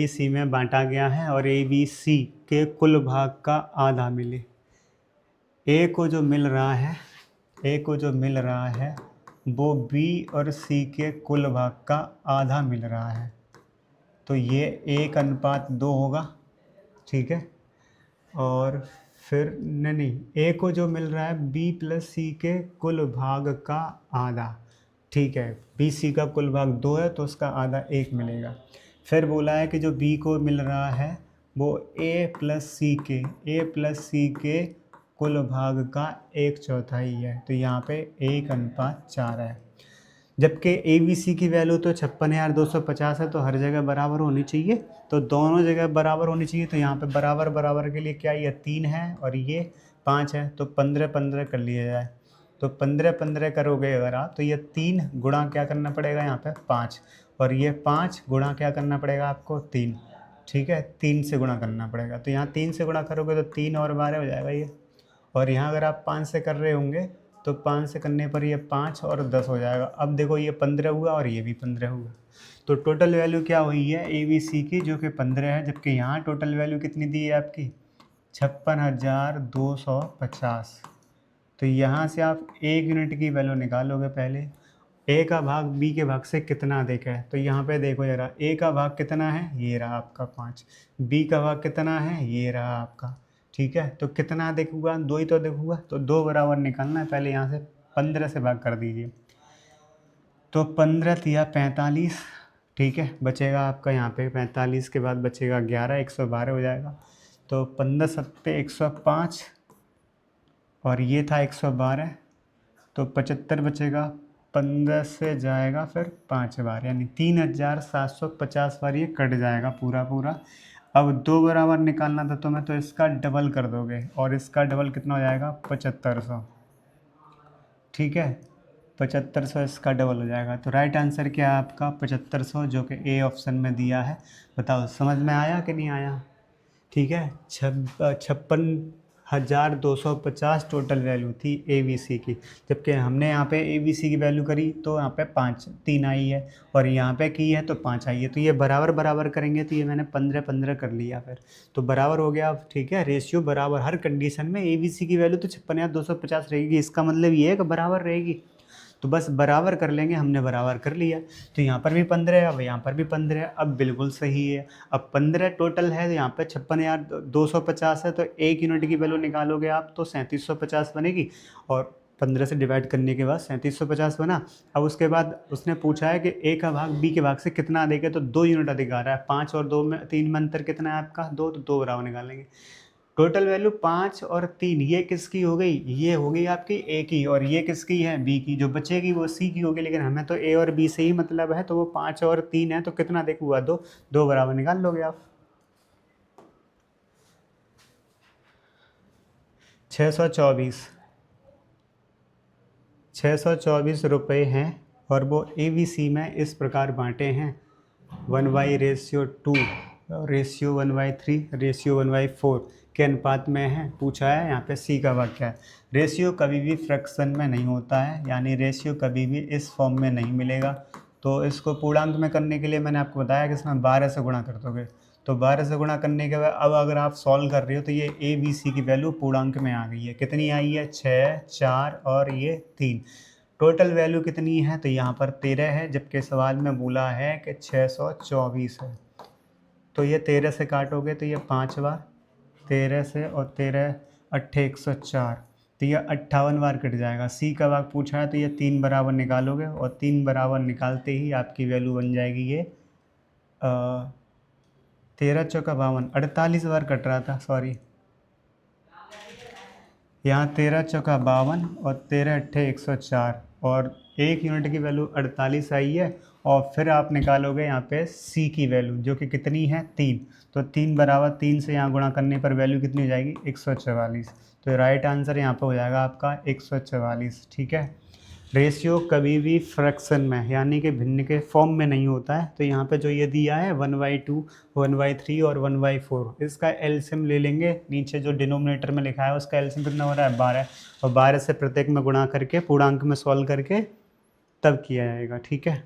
सी में बांटा गया है और ए बी सी के कुल भाग का आधा मिले। ए को जो मिल रहा है वो बी और सी के कुल भाग का आधा मिल रहा है, तो ये 1:2 होगा, ठीक है। और फिर नहीं, ए को जो मिल रहा है बी प्लस सी के कुल भाग का आधा, ठीक है। बी सी का कुल भाग 2 है तो उसका आधा 1 मिलेगा। फिर बोला है कि जो बी को मिल रहा है वो ए प्लस सी के कुल भाग का 1/4 है, तो यहाँ पे 1:4 है। जबकि ए बी सी की वैल्यू तो 56,250 है, तो हर जगह बराबर होनी चाहिए, तो दोनों जगह बराबर होनी चाहिए। तो यहाँ पे बराबर बराबर के लिए क्या, ये 3 है और ये 5 है, तो 15-15 कर लिया जाए। तो 15-15 करोगे अगर आप, तो ये 3 गुणा क्या करना पड़ेगा यहाँ पे 5, और ये 5 गुणा क्या करना पड़ेगा आपको 3, ठीक है। 3 से गुणा करना पड़ेगा, तो यहाँ 3 से गुणा करोगे तो 3 और 12 हो जाएगा ये। और यहाँ अगर आप 5 से कर रहे होंगे तो 5 से करने पर ये 5 और 10 हो जाएगा। अब देखो ये 15 हुआ और ये भी 15 हुआ, तो टोटल वैल्यू क्या हुई है ए बी सी की, जो कि 15 है। जबकि यहाँ टोटल वैल्यू कितनी दी है आपकी, 56,250। तो यहाँ से आप 1 यूनिट की वैल्यू निकालोगे पहले। ए का भाग बी के भाग से कितना अधिक है, तो यहाँ पे देखो जरा, ए का भाग कितना है, ये रहा आपका 5, बी का भाग कितना है, ये रहा आपका, ठीक है। तो कितना अधिक हुआ, 2 ही तो अधिक हुआ, तो 2 बराबर निकालना है। पहले यहाँ से 15 से भाग कर दीजिए, तो 15 तिया 45, ठीक है। बचेगा आपका यहाँ पे 45 के बाद बचेगा 11, 112 हो जाएगा। तो 15 सत्ते 105 और ये था 112, तो 75 बचेगा। 15 से जाएगा फिर 5 बार, यानी 3,750 बार ये कट जाएगा पूरा पूरा। अब 2 बराबर निकालना था तुम्हें, तो इसका डबल कर दोगे, और इसका डबल कितना हो जाएगा 7500, ठीक है। 7500 इसका डबल हो जाएगा। तो राइट आंसर क्या है आपका 7500, जो कि ए ऑप्शन में दिया है। बताओ समझ में आया कि नहीं आया, ठीक है। 56,250 टोटल वैल्यू थी ए बी सी की, जबकि हमने यहाँ पे ए बी सी की वैल्यू करी तो यहाँ पे 3 आई है, और यहाँ पे की है तो 5 आई है। तो ये बराबर बराबर करेंगे, तो ये मैंने 15-15 कर लिया फिर, तो बराबर हो गया, ठीक है। रेशियो बराबर हर कंडीशन में ए बी सी की वैल्यू तो 56,250 रहेगी, इसका मतलब ये है कि बराबर रहेगी। तो बस बराबर कर लेंगे, हमने बराबर कर लिया। तो यहाँ पर भी 15 है, अब यहाँ पर भी 15 है, अब बिल्कुल सही है। अब 15 टोटल है, तो यहाँ पे 56,250 है, तो 1 यूनिट की वैल्यू निकालोगे आप तो 3750 बनेगी, और 15 से डिवाइड करने के बाद 3750 बना। अब उसके बाद उसने पूछा है कि ए का भाग बी के भाग से कितना अधिक है, तो 2 यूनिट अधिक आ रहा है। 5 और 2 में 3 में अंतर कितना है आपका 2, तो 2 बराबर निकालेंगे। टोटल वैल्यू 5 और 3, ये किसकी हो गई, ये हो गई आपकी ए की, और ये किसकी है बी की। जो बचेगी वो सी की होगी, लेकिन हमें तो ए और बी से ही मतलब है, तो वो 5 और 3 है, तो कितना देख हुआ 2, 2 बराबर निकाल लोगे आप। 624 रुपये हैं, और वो ए बी सी में इस प्रकार बांटे हैं 1/2, रेशियो 1/3, रेशियो 1/4 के अनुपात में है। पूछा है यहाँ पे सी का भाग क्या है। रेशियो कभी भी फ्रैक्शन में नहीं होता है, यानी रेशियो कभी भी इस फॉर्म में नहीं मिलेगा। तो इसको पूर्णांक में करने के लिए मैंने आपको बताया कि इसमें 12 से गुणा कर दोगे, तो 12 से गुणा करने के बाद अब अगर आप सॉल्व कर रहे हो तो ये ए बी सी की वैल्यू पूर्णांक में आ गई है। कितनी आई है 6, 4 और ये 3। टोटल वैल्यू कितनी है, तो यहाँ पर 13 है, जबकि सवाल में बोला है कि 624 है। तो ये 13 से काटोगे तो ये 5 बार, 13 से, और 13 8 104, तो ये 58 बार कट जाएगा। सी का भाग पूछा है, तो ये 3 बराबर निकालोगे, और 3 बराबर निकालते ही आपकी वैल्यू बन जाएगी ये 13 चौका 52, 48 बार कट रहा था, सॉरी। यहाँ 13 चौका 52 और 13 अट्ठे 104 और 1 यूनिट की वैल्यू 48 आई है। और फिर आप निकालोगे यहाँ पे सी की वैल्यू जो कि कितनी है 3। तो 3 बराबर 3 से यहाँ गुणा करने पर वैल्यू कितनी हो जाएगी 144। तो राइट आंसर यहाँ पे हो जाएगा आपका 144। ठीक है। रेशियो कभी भी फ्रैक्शन में यानी कि भिन्न के फॉर्म में नहीं होता है। तो यहाँ पे जो ये दिया है 1/2, 1/3 और 1/4, इसका एलसीएम ले लेंगे। नीचे जो डिनोमिनेटर में लिखा है उसका एलसीएम कितना हो रहा है 12, और 12 से प्रत्येक में गुणा करके पूर्णांक में सॉल्व करके तब किया जाएगा। ठीक है।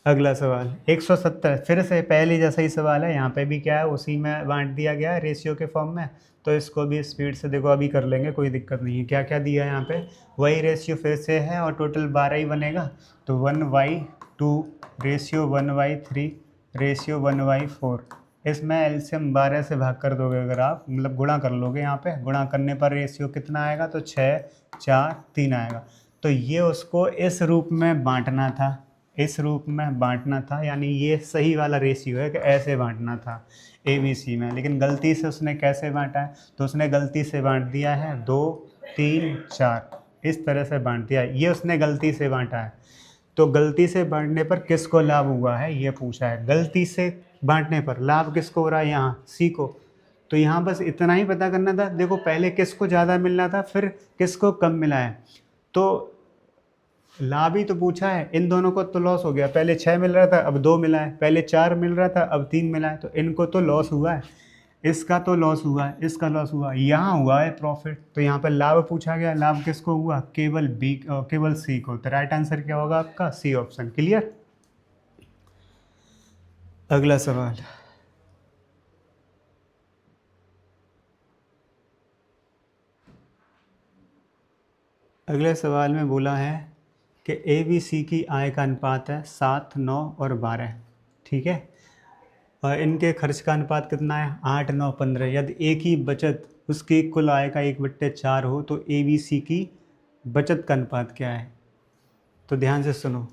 अगला सवाल 170, फिर से पहले जैसा ही सवाल है। यहाँ पे भी क्या है उसी में बांट दिया गया है रेशियो के फॉर्म में। तो इसको भी स्पीड से देखो अभी कर लेंगे, कोई दिक्कत नहीं है। क्या क्या दिया है यहाँ पे, वही रेशियो फिर से है और टोटल 12 ही बनेगा। तो 1/2 रेशियो 1/3 रेशियो 1/4। इसमें एलसीएम 12 से भाग कर दोगे अगर आप, मतलब गुणा कर लोगे। यहाँ पे गुणा करने पर रेशियो कितना आएगा, तो 6, 4, 3 आएगा। तो ये उसको इस रूप में बांटना था, इस रूप में बांटना था, यानी ये सही वाला रेशियो है कि ऐसे बांटना था ABC में। लेकिन गलती से उसने कैसे बांटा है, तो उसने गलती से बांट दिया है 2, 3, 4, इस तरह से बांट दिया है। ये उसने गलती से बांटा है। तो गलती से बांटने पर किसको लाभ हुआ है ये पूछा है। गलती से बांटने पर लाभ किसको हो रहा है, यहाँ C को। तो यहाँ बस इतना ही पता करना था। देखो पहले किसको ज़्यादा मिल रहा था, फिर किसको कम मिला है। तो लाभ ही तो पूछा है, इन दोनों को तो लॉस हो गया। पहले 6 मिल रहा था अब 2 मिला है, पहले 4 मिल रहा था अब 3 मिला है। तो इनको तो लॉस हुआ है, इसका तो लॉस हुआ है, इसका लॉस हुआ, यहाँ हुआ है प्रॉफिट। तो यहाँ पर लाभ पूछा गया, लाभ किसको हुआ, केवल C को। तो राइट आंसर क्या होगा आपका, C ऑप्शन। क्लियर। अगला सवाल अगले सवाल में बोला है कि ABC की आय का अनुपात है 7, 9 और 12। ठीक है। और इनके खर्च का अनुपात कितना है 8, 9, 15। यदि एक ही बचत उसकी कुल आय का 1/4 हो तो ABC की बचत का अनुपात क्या है। तो ध्यान से सुनो,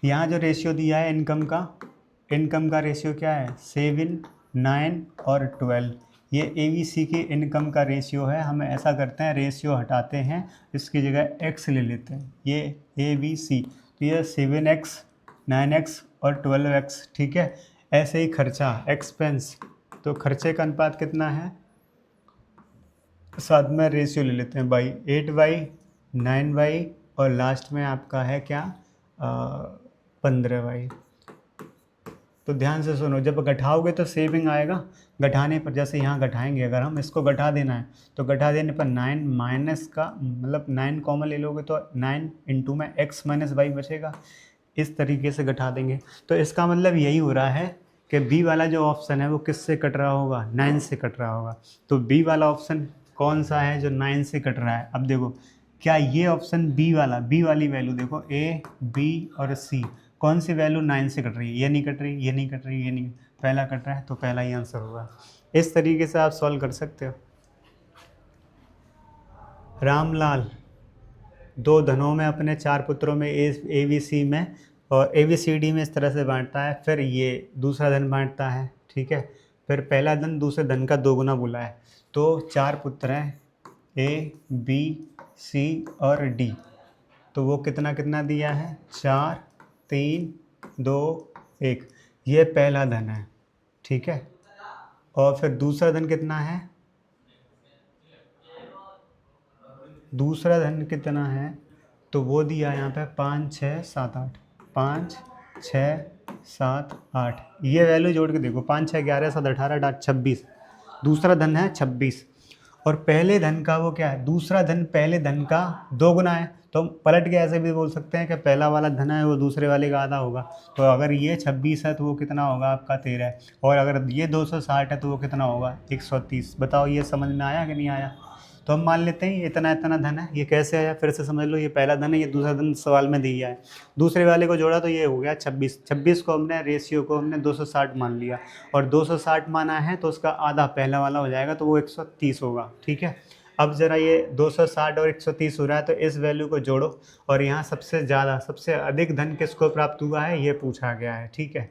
यहाँ जो रेशियो दिया है इनकम का रेशियो क्या है 7, 9 और 12। ये ABC की इनकम का रेशियो है। हम ऐसा करते हैं, रेशियो हटाते हैं, इसकी जगह x ले लेते हैं। ये ABC, तो ये 7x, 9x और 12x। ठीक है। ऐसे ही खर्चा एक्सपेंस, तो खर्चे का अनुपात कितना है, साथ में रेशियो ले लेते हैं बाई 8/, 9/, और लास्ट में आपका है क्या 15/। तो ध्यान से सुनो, जब घटाओगे तो सेविंग आएगा। घटाने पर जैसे यहाँ घटाएंगे, अगर हम इसको घटा देना है तो घटा देने पर 9 माइनस का मतलब 9 कॉमन ले लोगे तो 9 इंटू में x माइनस वाई बचेगा। इस तरीके से घटा देंगे। तो इसका मतलब यही हो रहा है कि बी वाला जो ऑप्शन है वो किससे कट रहा होगा, 9 से कट रहा होगा। तो बी वाला ऑप्शन कौन सा है जो 9 से कट रहा है। अब देखो क्या ये ऑप्शन बी वाली वैल्यू देखो, A, B और C कौन सी वैल्यू 9 से कट रही है, ये नहीं कट रही, ये नहीं कट रही, ये नहीं, पहला कट रहा है, तो पहला ही आंसर होगा। इस तरीके से आप सॉल्व कर सकते हो। रामलाल 2 धनों में अपने 4 पुत्रों में ABC में और ABCD में इस तरह से बांटता है। फिर ये दूसरा धन बांटता है। ठीक है। फिर पहला धन दूसरे धन का 2 गुना बोला है। तो 4 पुत्र हैं A, B, C और D। तो वो कितना कितना दिया है 4, 3, 2, 1। ये पहला धन है। ठीक है। और फिर दूसरा धन कितना है, दूसरा धन कितना है, तो वो दिया यहाँ पे 5, 6, 7, 8। 5, 6, 7, 8। ये वैल्यू जोड़ के देखो, 5, 6, 11, 7, 18, 8, 26। दूसरा धन है 26। और पहले धन का वो क्या है, दूसरा धन पहले धन का 2 गुना है। तो पलट के ऐसे भी बोल सकते हैं कि पहला वाला धन है वो दूसरे वाले का आधा होगा। तो अगर ये 26 है तो वो कितना होगा आपका 13 है। और अगर ये 260 है तो वो कितना होगा 130। बताओ ये समझ में आया कि नहीं आया। तो हम मान लेते हैं इतना इतना धन है। ये कैसे आया, फिर से समझ लो, ये पहला धन है, ये दूसरा धन सवाल में दिया है। दूसरे वाले को जोड़ा तो ये हो गया 26। 26 को हमने रेशियो को हमने 260 मान लिया, और 260 माना है तो उसका आधा पहला वाला हो जाएगा, तो वो 130 होगा। ठीक है। अब ज़रा ये 260 और 130 हो रहा है, तो इस वैल्यू को जोड़ो, और यहाँ सबसे ज़्यादा सबसे अधिक धन किसको प्राप्त हुआ है ये पूछा गया है। ठीक है।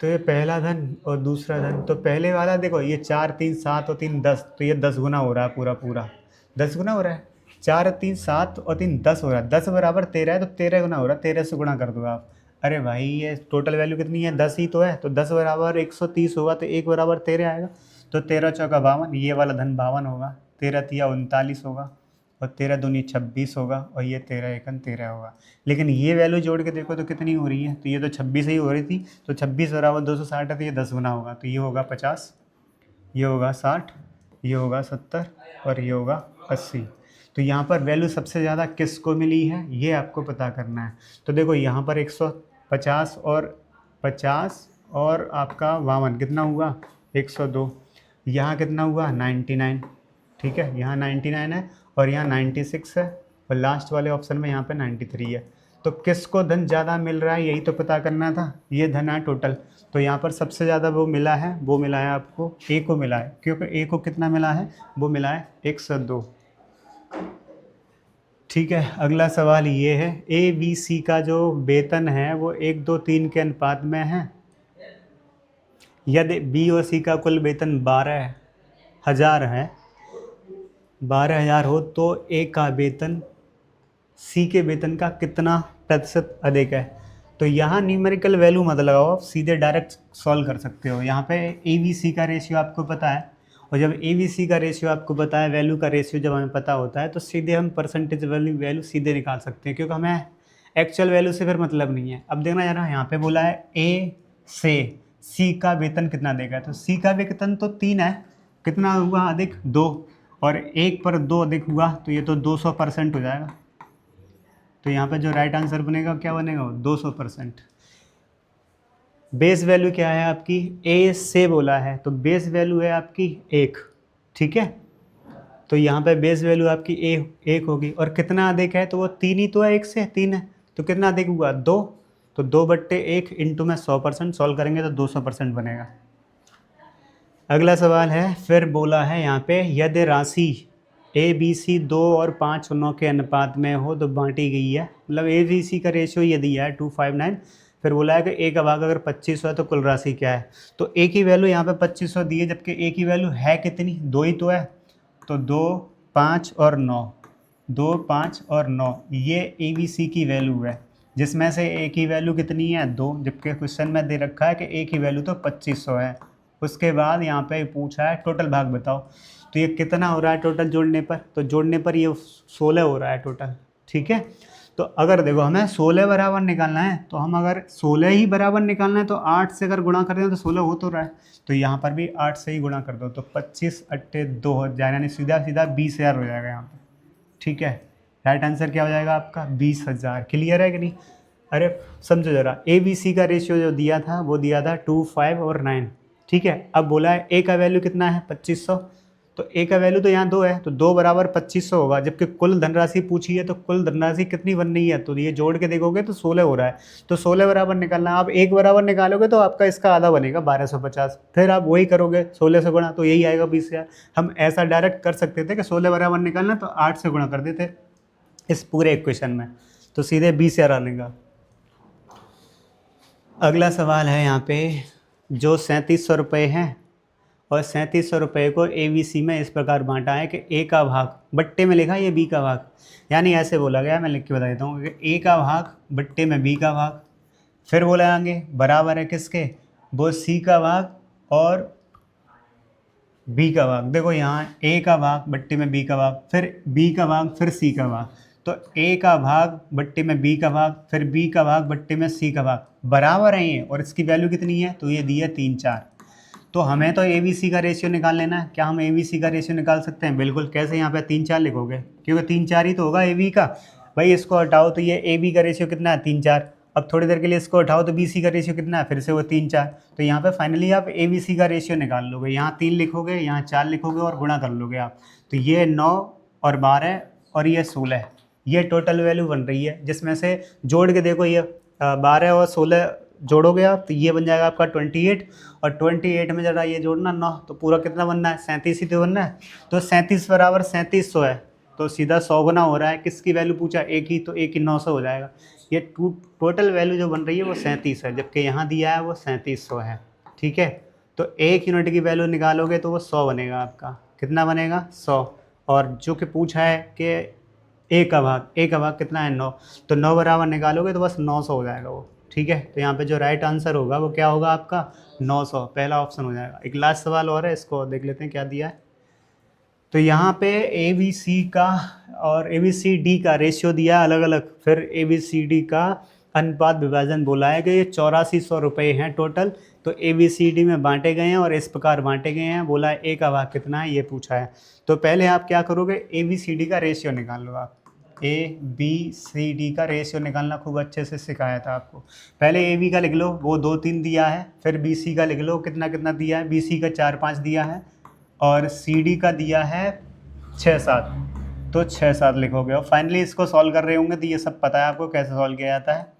तो ये पहला धन और दूसरा धन, तो पहले वाला देखो ये 4 3 7 और 3 10, तो ये 10 गुना हो रहा है, पूरा पूरा 10 गुना हो रहा है। 4 3 7 और 3 10 हो रहा है, 10 बराबर 13 है, तो 13 गुना हो रहा है, 13 से गुणा कर दो आप। अरे भाई ये टोटल वैल्यू कितनी है, 10 ही तो है, तो 10 बराबर 130 होगा, तो 1 बराबर 13 आएगा, तो 13 चौका 52, ये वाला धन 52 होगा, 13 तिया 39 होगा, और 13 दूनी 26 होगा, और ये 13 एकन 13 होगा। लेकिन ये वैल्यू जोड़ के देखो तो कितनी हो रही है, तो ये तो 26 ही हो रही थी, तो 26 बराबर 260 है, तो ये 10 गुना होगा, तो ये होगा 50, ये होगा 60, ये होगा 70 और ये होगा 80। तो यहाँ पर वैल्यू सबसे ज़्यादा किसको मिली है, ये आपको पता करना है। तो देखो यहाँ पर 150 और 50 और आपका 52 कितना हुआ, 102। यहाँ कितना हुआ, 99, ठीक है, यहाँ 99 है और यहाँ 96 है, और लास्ट वाले ऑप्शन में यहाँ पे 93 है। तो किसको धन ज़्यादा मिल रहा है, यही तो पता करना था। ये धन है टोटल, तो यहाँ पर सबसे ज़्यादा वो मिला है आपको ए को मिला है, क्योंकि ए को कितना मिला है, वो मिला है 102। ठीक है, अगला सवाल ये है, ए बी सी का जो वेतन है वो 1 2 3 के अनुपात में है। यदि बी और सी का कुल वेतन 12,000 है, 12,000 हो, तो ए का वेतन सी के वेतन का कितना प्रतिशत अधिक है। तो यहाँ न्यूमेरिकल वैल्यू मत लगाओ, आप सीधे डायरेक्ट सॉल्व कर सकते हो। यहाँ पे ए बी सी का रेशियो आपको पता है, और जब ए बी सी का रेशियो आपको पता है, वैल्यू का रेशियो जब हमें पता होता है, तो सीधे हम परसेंटेज वैल्यू सीधे निकाल सकते हैं, क्योंकि हमें एक्चुअल वैल्यू से फिर मतलब नहीं है। अब देखना यार, यहाँ पे बोला है ए से सी का वेतन कितना देगा, तो सी का वेतन तो 3 है, कितना हुआ अधिक, 2, और 1 पर 2 अधिक हुआ, तो ये तो 200% हो जाएगा। तो यहाँ पे जो राइट आंसर बनेगा क्या बनेगा, 200%। बेस वैल्यू क्या है आपकी, ए से बोला है, तो बेस वैल्यू है आपकी 1, ठीक है। तो यहाँ पे बेस वैल्यू आपकी 1 होगी, और कितना अधिक है, तो वो 3 ही तो है, 1 से 3 है, तो कितना अधिक हुआ, 2, तो 2/1 इंटू में 100% सॉल्व करेंगे तो 200% बनेगा। अगला सवाल है, फिर बोला है यहाँ पे, यदि राशि ए बी सी 2 और 5 और 9 के अनुपात में हो तो बांटी गई है, मतलब ए बी सी का रेशियो ये दिया है 259। फिर बोला है कि ए का भाग अगर 2500 है तो कुल राशि क्या है। तो ए की वैल्यू यहाँ पे 2500 दी है, जबकि ए की वैल्यू है कितनी, 2 ही तो है, तो 2 5 और 9, 2 5 और 9, ये ए बी सी की वैल्यू है, जिसमें से ए की वैल्यू कितनी है, 2, जबकि क्वेश्चन में दे रखा है कि ए की वैल्यू तो 2500 है। उसके बाद यहाँ पे पूछा है टोटल भाग बताओ, तो ये कितना हो रहा है टोटल जोड़ने पर, तो जोड़ने पर ये 16 हो रहा है टोटल, ठीक है। तो अगर देखो हमें 16 बराबर निकालना है, तो हम अगर 16 ही बराबर निकालना है, तो 8 से अगर गुणा कर दें तो 16 हो तो रहा है, तो यहाँ पर भी 8 से ही गुणा कर दो, तो 25 8 2 हो जाएगा, यानी सीधा सीधा 20,000 हो जाएगा यहाँ पर, ठीक है। राइट आंसर क्या हो जाएगा आपका, 20,000। क्लियर है कि नहीं। अरे समझो जरा, ए बी सी का रेशियो जो दिया था वो दिया था 2 5 और 9, ठीक है। अब बोला है ए का वैल्यू कितना है, 2500, तो ए का वैल्यू तो यहाँ 2 है, तो 2 बराबर 2500 होगा, जबकि कुल धनराशि पूछी है, तो कुल धनराशि कितनी बन रही है, तो ये जोड़ के देखोगे तो 16 हो रहा है, तो 16 बराबर निकालना। आप 1 बराबर निकालोगे तो आपका इसका आधा बनेगा 1250, फिर आप वही करोगे 16 से गुणा, तो यही आएगा 20,000। हम ऐसा डायरेक्ट कर सकते थे कि 16 बराबर निकालना तो 8 से गुणा कर देते इस पूरे इक्वेशन में, तो सीधे 20,000 आनेगा। अगला सवाल है यहाँ पे, जो 3700 रुपये हैं, और 3700 रुपये को ए बी सी में इस प्रकार बांटा है कि ए का भाग बट्टे में लिखा है, ये बी का भाग, यानी ऐसे बोला गया, मैं लिख के बता देता हूँ कि ए का भाग बट्टे में बी का भाग, फिर बोला आगे बराबर है किसके, वो सी का भाग और बी का भाग। देखो यहाँ ए का भाग बट्टे में बी का भाग, फिर बी का भाग, फिर सी का भाग, तो ए का भाग बट्टे में बी का भाग, फिर बी का भाग बट्टे में सी का भाग, बराबर है ये, और इसकी वैल्यू कितनी है, तो ये दी है 3 4। तो हमें तो ए बी सी का रेशियो निकाल लेना है। क्या हम ए बी सी का रेशियो निकाल सकते हैं, बिल्कुल। कैसे, यहाँ पे 3 4 लिखोगे, क्योंकि 3 4 ही तो होगा ए बी का। भाई इसको हटाओ तो ये ए बी का रेशियो कितना है, 3 4। अब थोड़ी देर के लिए इसको हटाओ तो बी सी का रेशियो कितना है, फिर से वो 3 4। तो यहाँ पे फाइनली आप ए बी सी का रेशियो निकाल लोगे, यहाँ 3 लिखोगे, यहाँ 4 लिखोगे और गुणा कर लोगे आप, तो ये 9 और 12 और ये 16, ये टोटल वैल्यू बन रही है, जिसमें से जोड़ के देखो, ये 12 और 16 जोड़ोगे आप तो ये बन जाएगा आपका 28, और 28 में जरा ये जोड़ना 9, तो पूरा कितना बनना है, 37 ही तो बनना है। तो 37 बराबर 3700 है, तो सीधा 100 गुना हो रहा है। किसकी वैल्यू पूछा? एक ही, तो एक ही 900 हो जाएगा। ये टोटल वैल्यू जो बन रही है वो 37 है, जबकि यहाँ दिया है वो 3700 है। ठीक है, तो एक यूनिट की वैल्यू निकालोगे तो वो 100 बनेगा आपका। कितना बनेगा? 100। और जो कि पूछा है कि ए का भाग कितना है? 9, तो 9 बराबर निकालोगे तो बस 900 हो जाएगा वो। ठीक है, तो यहाँ पे जो राइट आंसर होगा वो क्या होगा आपका? 900, पहला ऑप्शन हो जाएगा। एक लास्ट सवाल और है, इसको देख लेते हैं क्या दिया है। तो यहाँ पे ए बी सी का और ए बी सी डी का रेशियो दिया है अलग अलग, फिर ए बी सी डी का अनुपात विभाजन बोला है कि ये 8400 रुपये हैं टोटल, तो ए बी सी डी में बांटे गए हैं और इस प्रकार बांटे गए हैं। बोला है ए का भाग कितना है, ये पूछा है। तो पहले आप क्या करोगे? ए बी सी डी का रेशियो निकाल लो आप। ए बी सी डी का रेशियो निकालना खूब अच्छे से सिखाया था आपको। पहले ए बी का लिख लो, वो 2 3 दिया है। फिर बी सी का लिख लो, कितना कितना दिया है? बी सी का 4 5 दिया है, और सी डी का दिया है 6 7, तो 6 7 लिखोगे। और फाइनली इसको सॉल्व कर रहे होंगे तो ये सब पता है आपको कैसे सॉल्व किया जाता है।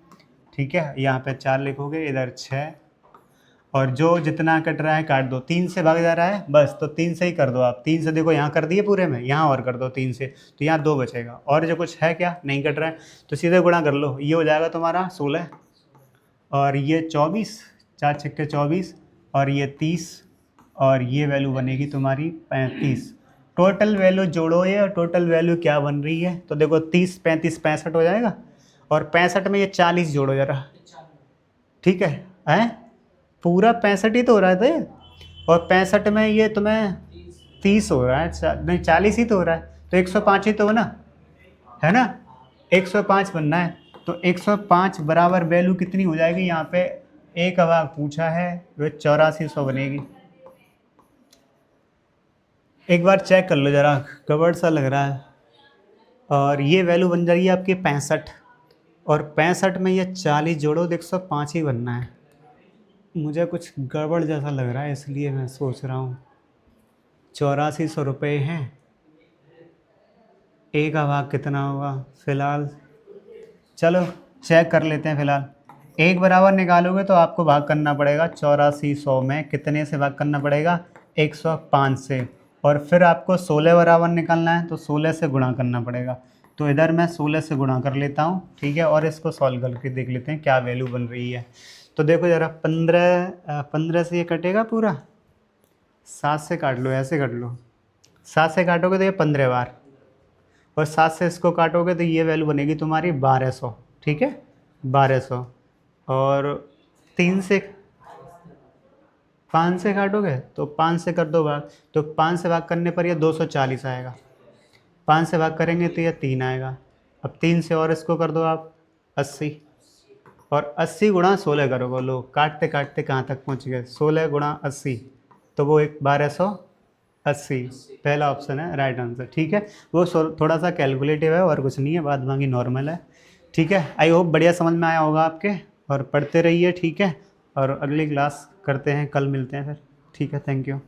ठीक है, यहाँ पे 4 लिखोगे, इधर 6, और जो जितना कट रहा है काट दो। 3 से भाग जा रहा है बस, तो 3 से ही कर दो आप। 3 से देखो यहाँ कर दिए पूरे में, यहाँ और कर दो 3 से, तो यहाँ 2 बचेगा। और जो कुछ है क्या नहीं कट रहा है तो सीधे गुणा कर लो। ये हो जाएगा तुम्हारा 16, और ये 24, 4 छक्के 24, और ये 30, और ये वैल्यू बनेगी तुम्हारी 35। टोटल वैल्यू जोड़ो ये, और टोटल वैल्यू क्या बन रही है तो देखो 30 35 65 हो जाएगा, और 65 में ये 40 जोड़ो जरा। ठीक है पूरा 65 ही तो हो रहा था ये, और 65 में ये तुम्हें 30 हो रहा है, नहीं 40 ही तो हो रहा है, तो 105 ही तो हो ना, है ना? 105 बनना है, तो 105 बराबर वैल्यू कितनी हो जाएगी? यहाँ पे ए का भाग पूछा है, वो 8400 बनेगी। एक बार चेक कर लो जरा, गड़बड़ सा लग रहा है। और ये वैल्यू बन जा रही है आपकी 65, और 65 में ये 40 जोड़ो तो 105 ही बनना है। मुझे कुछ गड़बड़ जैसा लग रहा है, इसलिए मैं सोच रहा हूँ 8400 रुपये हैं। ए का भाग कितना होगा फ़िलहाल? चलो चेक कर लेते हैं फ़िलहाल। 1 बराबर निकालोगे तो आपको भाग करना पड़ेगा 8400 में, कितने से भाग करना पड़ेगा? 105 से। और फिर आपको 16 बराबर निकालना है तो 16 से गुणा करना पड़ेगा। तो इधर मैं 16 से गुणा कर लेता हूँ। ठीक है, और इसको सॉल्व करके देख लेते हैं क्या वैल्यू बन रही है। तो देखो ज़रा, 15 से ये कटेगा पूरा, 7 से काट लो, ऐसे काट लो। 7 से काटोगे तो ये 15 बार, और 7 से इसको काटोगे तो ये वैल्यू बनेगी तुम्हारी 1200। ठीक है, 1200। और 3 से 5 से काटोगे तो 5 से कर दो भाग, तो 5 से भाग करने पर ये 240 आएगा। 5 से भाग करेंगे तो ये 3 आएगा। अब 3 से और इसको कर दो आप 80, और 80 गुणा 16 करोगे। लो काटते काटते कहाँ तक पहुँच गए? 16 गुणा 80, तो वो एक 1280। पहला ऑप्शन है राइट आंसर। ठीक है, वो थोड़ा सा कैलकुलेटिव है और कुछ नहीं है, बाद बाकी नॉर्मल है। ठीक है, आई होप बढ़िया समझ में आया होगा आपके, और पढ़ते रहिए। ठीक है, और अगली क्लास करते हैं, कल मिलते हैं फिर। ठीक है, थैंक यू।